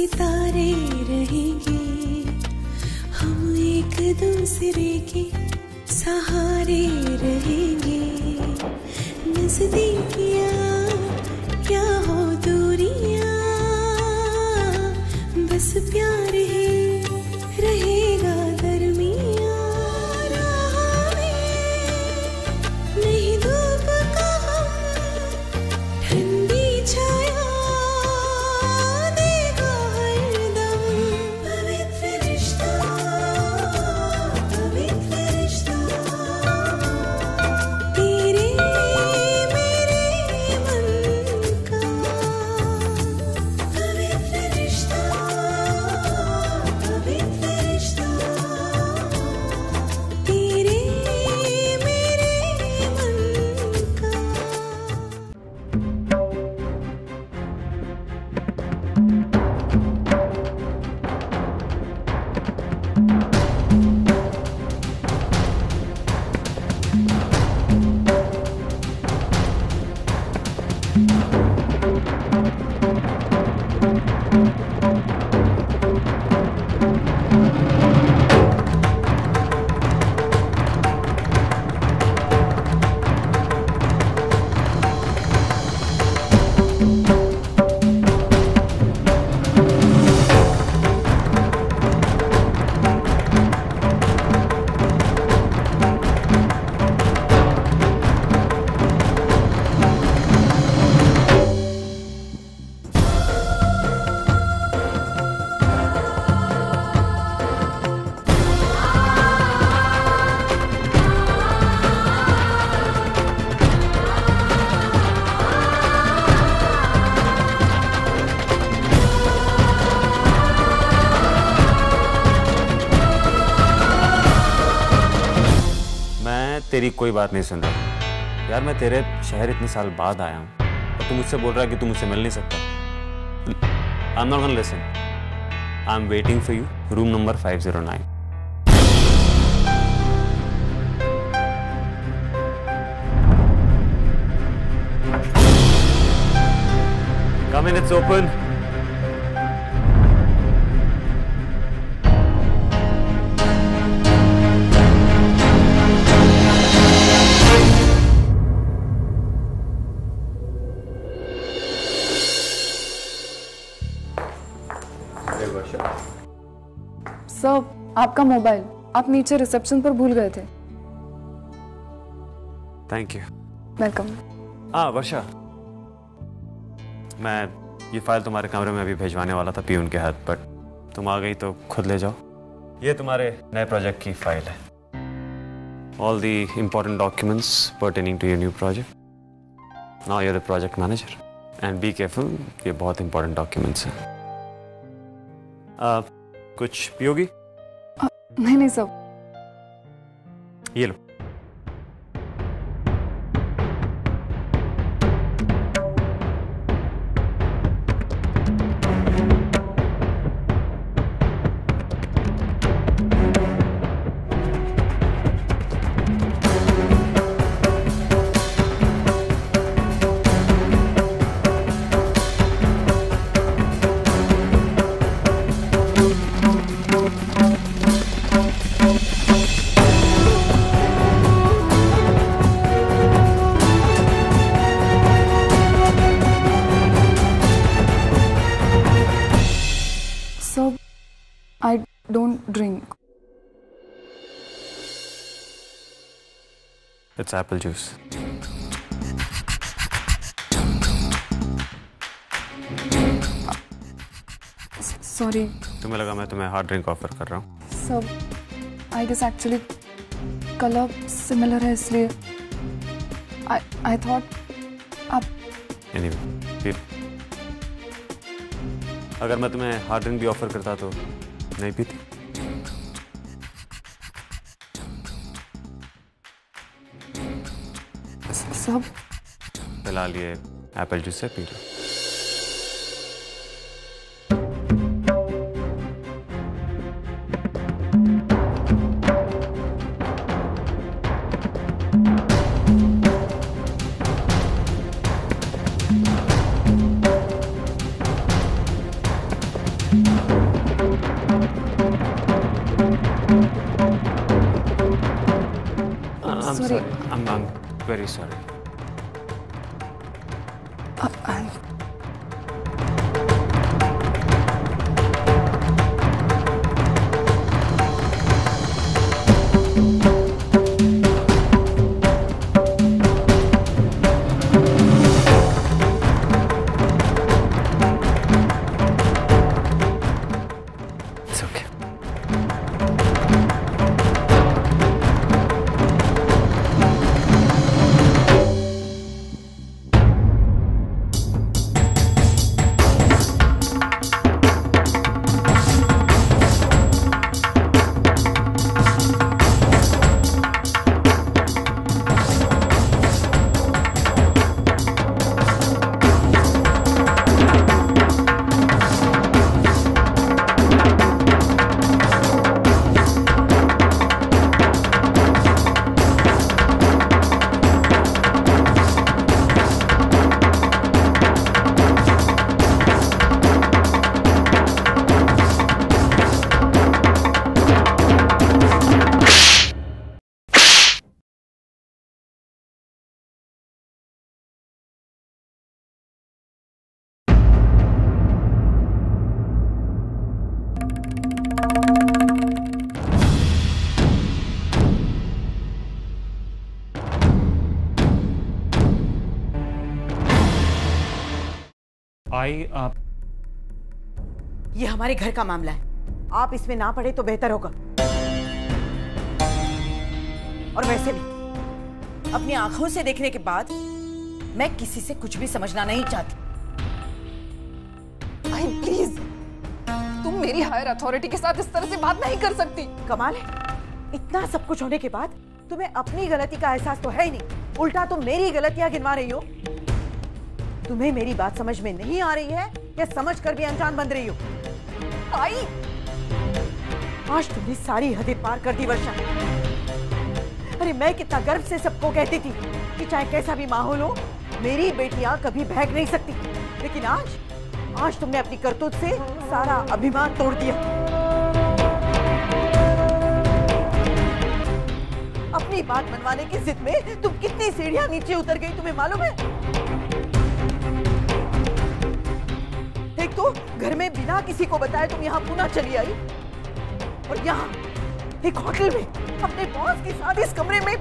सितारे रहेंगे, हम एक दूसरे के सहारे रहेंगे। नजदीकियाँ क्या हो दूरियाँ, बस प्यार ही रहेगा दरमियाँ। राह में नहीं धूप का ठंडी छाया देगा हरदम। पवित्र रिश्ता, पवित्र रिश्ता, तेरे मेरे मन का। पवित्र रिश्ता, पवित्र रिश्ता, तेरे मेरे मन का। मैं तेरी कोई बात नहीं सुन रहा यार। मैं तेरे शहर इतने साल बाद आया हूँ और तू मुझसे बोल रहा है कि तू मुझसे मिल नहीं सकता। I am not gonna listen. I am waiting for you, room number 509। Come in, it's open. Sir, आपका मोबाइल आप नीचे रिसेप्शन पर भूल गए थे। Thank you. वेलकम। हाँ वर्षा, मैं ये फाइल तुम्हारे कमरे में अभी भिजवाने वाला था पीयून के हाथ, बट तुम आ गई तो खुद ले जाओ। ये तुम्हारे नए प्रोजेक्ट की फाइल है। All the important documents pertaining to your new project. Now you are the project manager and be careful, ये बहुत इंपॉर्टेंट डॉक्यूमेंट्स हैं। कुछ पियोगी? नहीं नहीं सर। ये लो। I don't drink. It's apple juice. Sorry. तुम्हें लगा मैं तुम्हें हार्ड ड्रिंक ऑफर कर रहा हूँ? Sir, I guess actually colour similar है इसलिए I thought आप Anyway, फिर अगर मैं तुम्हें हार्ड ड्रिंक भी ऑफर करता तो नहीं पीती? सब फिलहाल ये एप्पल जूस से P low. I'm Sorry. sorry. I'm very sorry. It's okay. ये हमारे घर का मामला है, आप इसमें ना पड़े तो बेहतर होगा। और वैसे भी अपनी आंखों से देखने के बाद मैं किसी से कुछ भी समझना नहीं चाहती। आई प्लीज, तुम मेरी हायर अथॉरिटी के साथ इस तरह से बात नहीं कर सकती। कमाल है, इतना सब कुछ होने के बाद तुम्हें अपनी गलती का एहसास तो है ही नहीं, उल्टा तुम मेरी गलतियां गिनवा रही हो। तुम्हें मेरी बात समझ में नहीं आ रही है या समझ कर भी अनजान बन रही हो? आई, आज तुमने सारी हदें पार कर दी वर्षा। अरे मैं कितना गर्व से सबको कहती थी कि चाहे कैसा भी माहौल हो मेरी बेटियां कभी बहक नहीं सकती, लेकिन आज तुमने अपनी करतूत से सारा अभिमान तोड़ दिया। अपनी बात मनवाने की जिद में तुम कितनी सीढ़ियां नीचे उतर गई तुम्हें मालूम है? एक तो घर में बिना किसी को बताए तुम यहाँ पुणे चली आई, और यहाँ एक होटल में अपने बॉस के साथ इस कमरे में।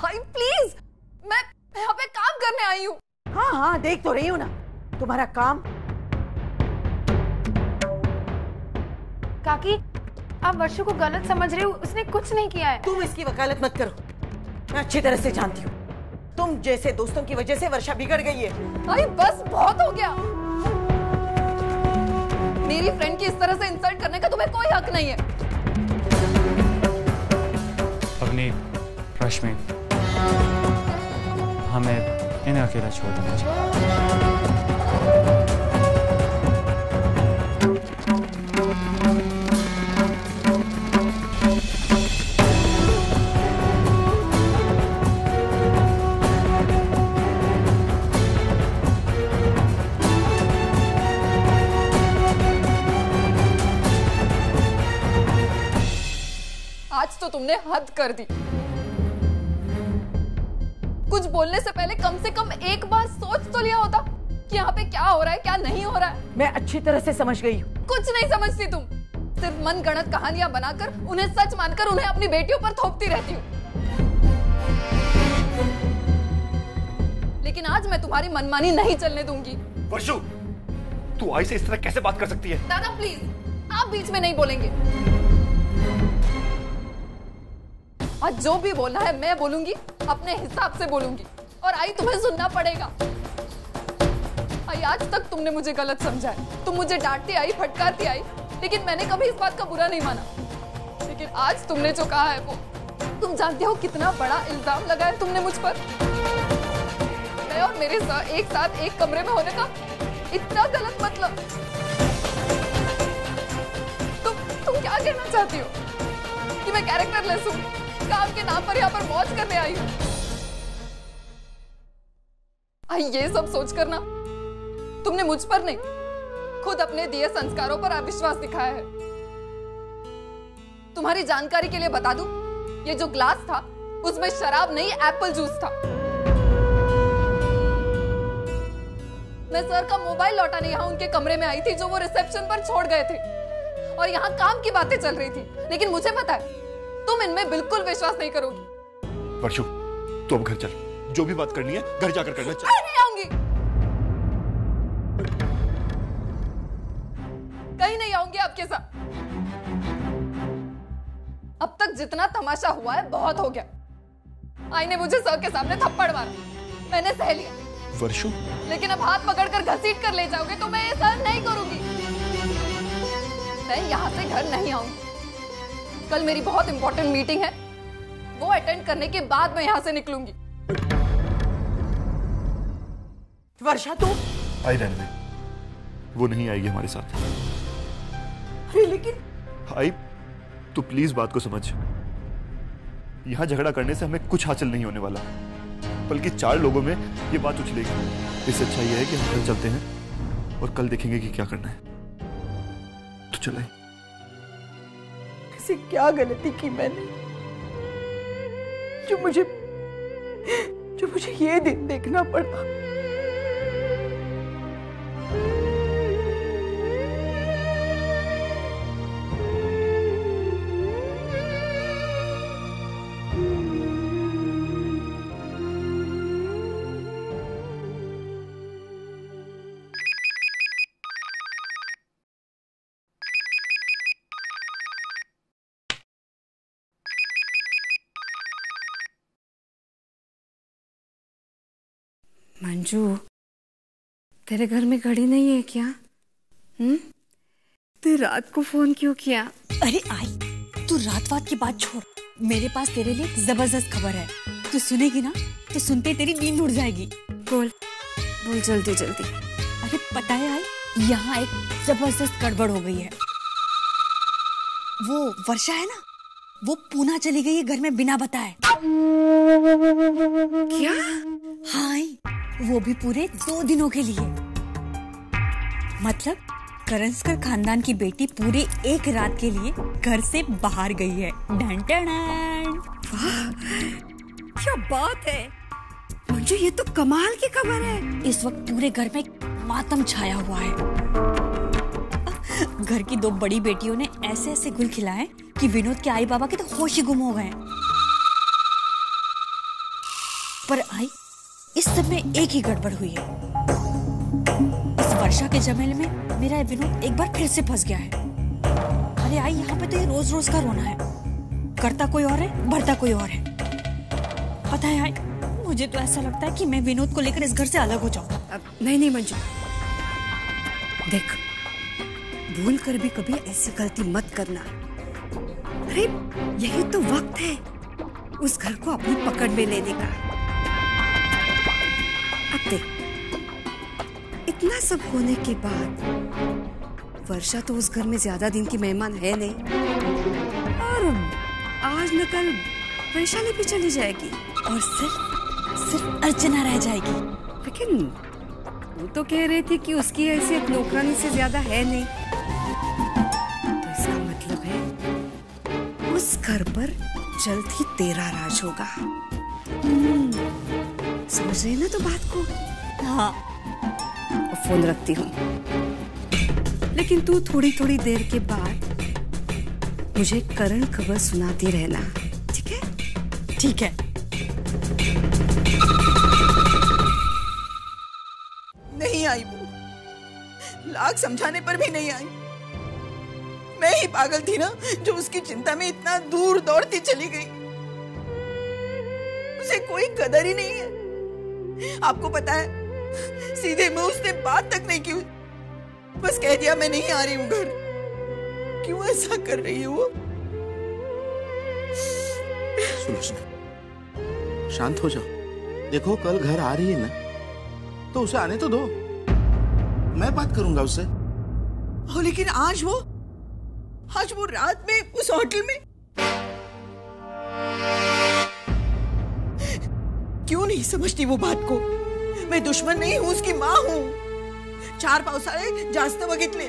आई प्लीज, मैं यहाँ पे काम करने आई हूँ। हाँ हाँ, देख तो रही हूँ ना तुम्हारा काम। काकी, आप वर्षा को गलत समझ रहे हो, उसने कुछ नहीं किया है। तुम इसकी वकालत मत करो, मैं अच्छी तरह से जानती हूँ तुम जैसे दोस्तों की वजह से वर्षा बिगड़ गई है। आई बस, बहुत हो गया। मेरी फ्रेंड की इस तरह से इंसल्ट करने का तुम्हें कोई हक नहीं है। अवनी, रश्मि, हमें इन्हें अकेला छोड़ देना चाहिए। आज तो तुमने हद कर दी। कुछ बोलने से पहले कम से कम एक बार सोच तो लिया होता कि यहाँ पे क्या हो रहा है, क्या नहीं हो रहा है। मैं अच्छी तरह से समझ गई हूँ। कुछ नहीं समझती तुम, सिर्फ मनगढ़ंत कहानियां बनाकर उन्हें सच मानकर उन्हें अपनी बेटियों पर थोपती रहती हो। लेकिन आज मैं तुम्हारी मनमानी नहीं चलने दूंगी। वर्षु, तू आई से इस तरह कैसे बात कर सकती है? दादा प्लीज, आप बीच में नहीं बोलेंगे। आज जो भी बोलना है मैं बोलूंगी, अपने हिसाब से बोलूंगी, और आई तुम्हें सुनना पड़ेगा। आई, आज तक तुमने मुझे गलत समझा है, तुम मुझे डांटती आई, फटकारती आई, लेकिन मैंने कभी इस बात का बुरा नहीं माना। लेकिन आज तुमने जो कहा है वो, तुम जानते हो कितना बड़ा इल्जाम लगा है तुमने मुझ पर। मैं और मेरे एक साथ एक कमरे में होने का इतना गलत मतलब। तुम क्या कहना चाहती हो कि मैं कैरेक्टरलेस हूँ, काम के नाम पर यहाँ पर मौज करने आई हूँ? आई, ये सब सोच कर ना तुमने मुझ पर नहीं, खुद अपने दिए संस्कारों पर अविश्वास दिखाया है। तुम्हारी जानकारी के लिए बता दूं, ये जो ग्लास था उसमें शराब नहीं एप्पल जूस था। मैं सर का मोबाइल लौटाने यहाँ उनके कमरे में आई थी जो वो रिसेप्शन पर छोड़ गए थे, और यहाँ काम की बातें चल रही थी। लेकिन मुझे पता है तुम इनमें बिल्कुल विश्वास नहीं करोगी। वर्षु, तू अब घर चल, जो भी बात करनी है घर जाकर करना। चल। मैं नहीं आऊंगी, कहीं नहीं आऊंगी आपके साथ। अब तक जितना तमाशा हुआ है बहुत हो गया। आई ने मुझे सर के सामने थप्पड़ मारा, मैंने सह लिया। वर्षु, लेकिन अब हाथ पकड़कर घसीट कर ले जाओगे तो मैं ये सहन नहीं करूंगी। मैं यहाँ से घर नहीं आऊंगी। कल मेरी बहुत इंपॉर्टेंट मीटिंग है, वो अटेंड करने के बाद मैं यहाँ से निकलूंगी। वर्षा तू आई रहने दे, वो नहीं आएगी हमारे साथ। अरे लेकिन आई, तू प्लीज बात को समझ। यहां झगड़ा करने से हमें कुछ हासिल नहीं होने वाला, बल्कि 4 लोगों में ये बात उछलेगी। इससे अच्छा ये है कि हम घर चलते हैं और कल देखेंगे कि क्या करना है। तो चले। ऐसी क्या गलती की मैंने जो मुझे ये दिन देखना पड़ा। मंजू, तेरे घर में घड़ी नहीं है क्या? तू रात को फोन क्यों किया? अरे आई, तू रात वात की बात छोड़, मेरे पास तेरे लिए एक जबरदस्त खबर है। तू सुनेगी ना तो सुनते तेरी नींद उड़ जाएगी। बोल बोल जल्दी जल्दी। अरे पता है आई, यहाँ एक जबरदस्त गड़बड़ हो गई है। वो वर्षा है ना, वो पूना चली गई है घर में बिना बताए। क्या? हाँ आई, वो भी पूरे 2 दिनों के लिए। मतलब करंसकर खानदान की बेटी पूरे 1 रात के लिए घर से बाहर गई है। Done done done. वाह, क्या बात है मंजू, ये तो कमाल की खबर है। इस वक्त पूरे घर में मातम छाया हुआ है। घर की 2 बड़ी बेटियों ने ऐसे ऐसे गुल खिलाए कि विनोद के आई बाबा के तो होश ही गुम हो गए। पर आई, इस सब में एक ही गड़बड़ हुई है। इस वर्षा के झमेले में मेरा विनोद एक बार फिर से फंस गया है। अरे आई, यहाँ पे तो ये रोज रोज का रोना है। करता कोई और है, भरता कोई और है। पता है आई, मुझे तो ऐसा लगता है कि मैं विनोद को लेकर इस घर से अलग हो जाऊं। नहीं मंजू, देख, भूल कर भी कभी ऐसी गलती मत करना। अरे यही तो वक्त है उस घर को अपनी पकड़ में लेने का। अब देख, इतना सब होने के बाद वर्षा तो उस घर में ज्यादा दिन की मेहमान है नहीं, और आज न कल वैशाली भी चली जाएगी और सिर्फ अर्चना रह जाएगी। लेकिन वो तो कह रही थी कि उसकी हैसियत नौकरानी से ज्यादा है नहीं। तो इसका मतलब है उस घर पर जल्द ही तेरा राज होगा। समझ रही ना तो बात को? हाँ। फोन रखती हूँ, लेकिन तू थोड़ी थोड़ी देर के बाद मुझे करंट खबर सुनाती रहना, ठीक है? ठीक है। नहीं आई वो, लाख समझाने पर भी नहीं आई। मैं ही पागल थी ना जो उसकी चिंता में इतना दूर दौड़ती चली गई। उसे कोई कदर ही नहीं है। आपको पता है, सीधे मुंह उसने बात तक नहीं की, बस कह दिया मैं नहीं आ रही हूँ घर। क्यों ऐसा कर रही है वो? सुलोचना, शांत हो जाओ। देखो, कल घर आ रही है ना, तो उसे आने तो दो, मैं बात करूंगा उससे। हो, लेकिन आज वो रात में उस होटल में क्यों नहीं समझती वो बात को? मैं दुश्मन नहीं हूं, उसकी माँ हूं। 4 पावसाळे जास्त बघितले,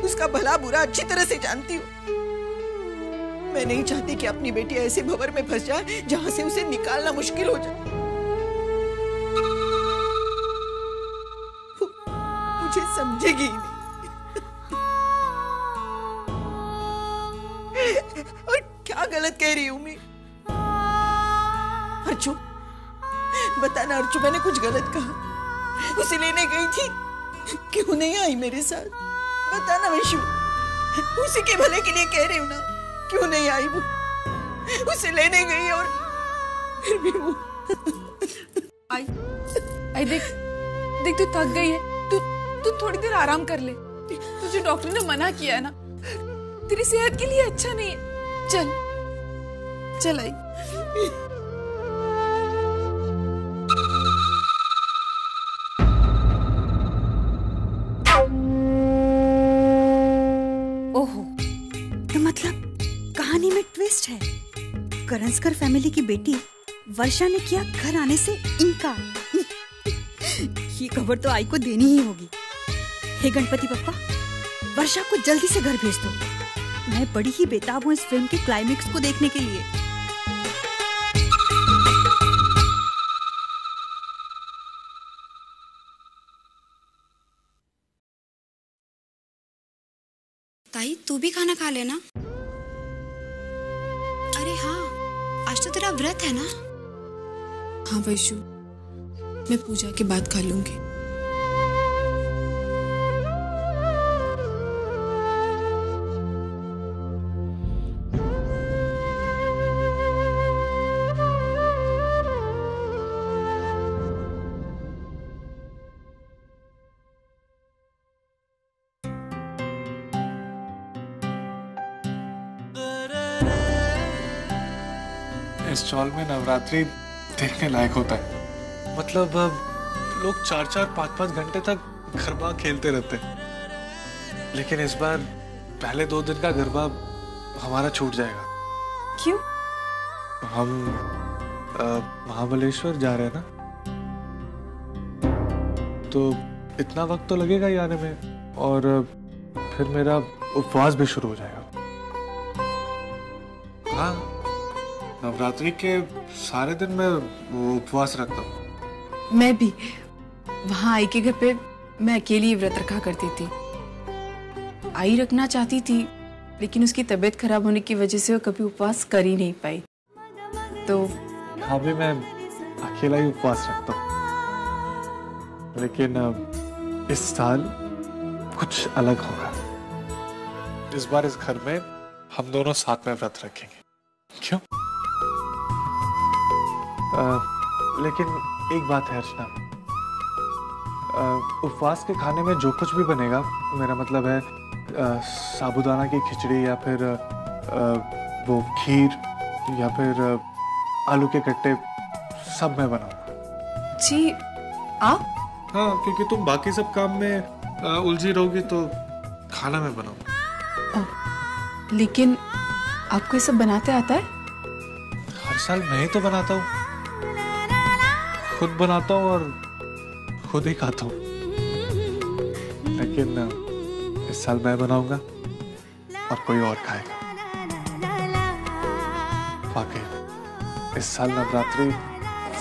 उसका भला बुरा अच्छी तरह से जानती हूँ। मैं नहीं चाहती कि अपनी बेटी ऐसे भंवर में फंस जाए जहां से उसे निकालना मुश्किल हो जाए। वो मुझे समझेगी ही नहीं। और क्या गलत कह रही हूं मैं? अर्चू, बताना अर्चू, मैंने कुछ गलत कहा? उसे लेने गई थी, क्यों नहीं आई मेरे साथ? बताना वैशु, उसी के भले के लिए कह रही हूँ ना, क्यों नहीं आई वो? उसे लेने गई और फिर भी वो आई देख तू थक गई है, तू थोड़ी देर आराम कर ले। तुझे डॉक्टर ने मना किया है ना, तेरी सेहत के लिए अच्छा नहीं है। चल आई। ओहो, तो मतलब कहानी में ट्विस्ट है। करंजकर फैमिली की बेटी वर्षा ने किया घर आने से इनकार। ये खबर तो आई को देनी ही होगी। हे गणपति बप्पा, वर्षा को जल्दी से घर भेज दो। मैं बड़ी ही बेताब हूँ इस फिल्म के क्लाइमेक्स को देखने के लिए। ताई, तू भी खाना खा लेना। अरे हाँ, आज तो तेरा व्रत है ना? हाँ वैशु, मैं पूजा के बाद खा लूंगी। इस चौल में नवरात्रि देखने लायक होता है। मतलब लोग 4-4, 5-5 घंटे तक गरबा खेलते रहते हैं, लेकिन इस बार पहले 2 दिन का गरबा हमारा छूट जाएगा। क्यों? हम महाबलेश्वर जा रहे हैं ना, तो इतना वक्त तो लगेगा ही आने में, और फिर मेरा उपवास भी शुरू हो जाएगा। हाँ, नवरात्रि के सारे दिन मैं उपवास रखता हूँ। मैं भी। वहां आई के घर पे मैं अकेली व्रत रखा करती थी। आई रखना चाहती थी, लेकिन उसकी तबीयत खराब होने की वजह से वो कभी उपवास कर ही नहीं पाई। तो हाँ, भी मैं अकेला ही उपवास रखता हूँ, लेकिन इस साल कुछ अलग होगा। इस बार इस घर में हम दोनों साथ में व्रत रखेंगे। क्यों? लेकिन एक बात है अर्चना, उपवास के खाने में जो कुछ भी बनेगा, मेरा मतलब है साबूदाना की खिचड़ी या फिर वो खीर या फिर आलू के कट्टे, सब मैं बनाऊंगा। जी आप? हाँ, क्योंकि तुम बाकी सब काम में उलझी रहोगी, तो खाना मैं बनाऊंगा। लेकिन आपको ये सब बनाते आता है? हर साल मैं ही तो बनाता हूँ, खुद बनाता हूँ और खुद ही खाता हूँ। लेकिन इस साल मैं बनाऊंगा और कोई और खाएगा। वाकई इस साल नवरात्रि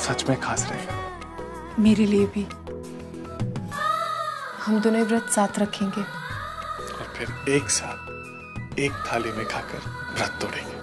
सच में खास रहेगा। मेरे लिए भी। हम दोनों व्रत साथ रखेंगे और फिर एक साथ एक थाली में खाकर व्रत तोड़ेंगे।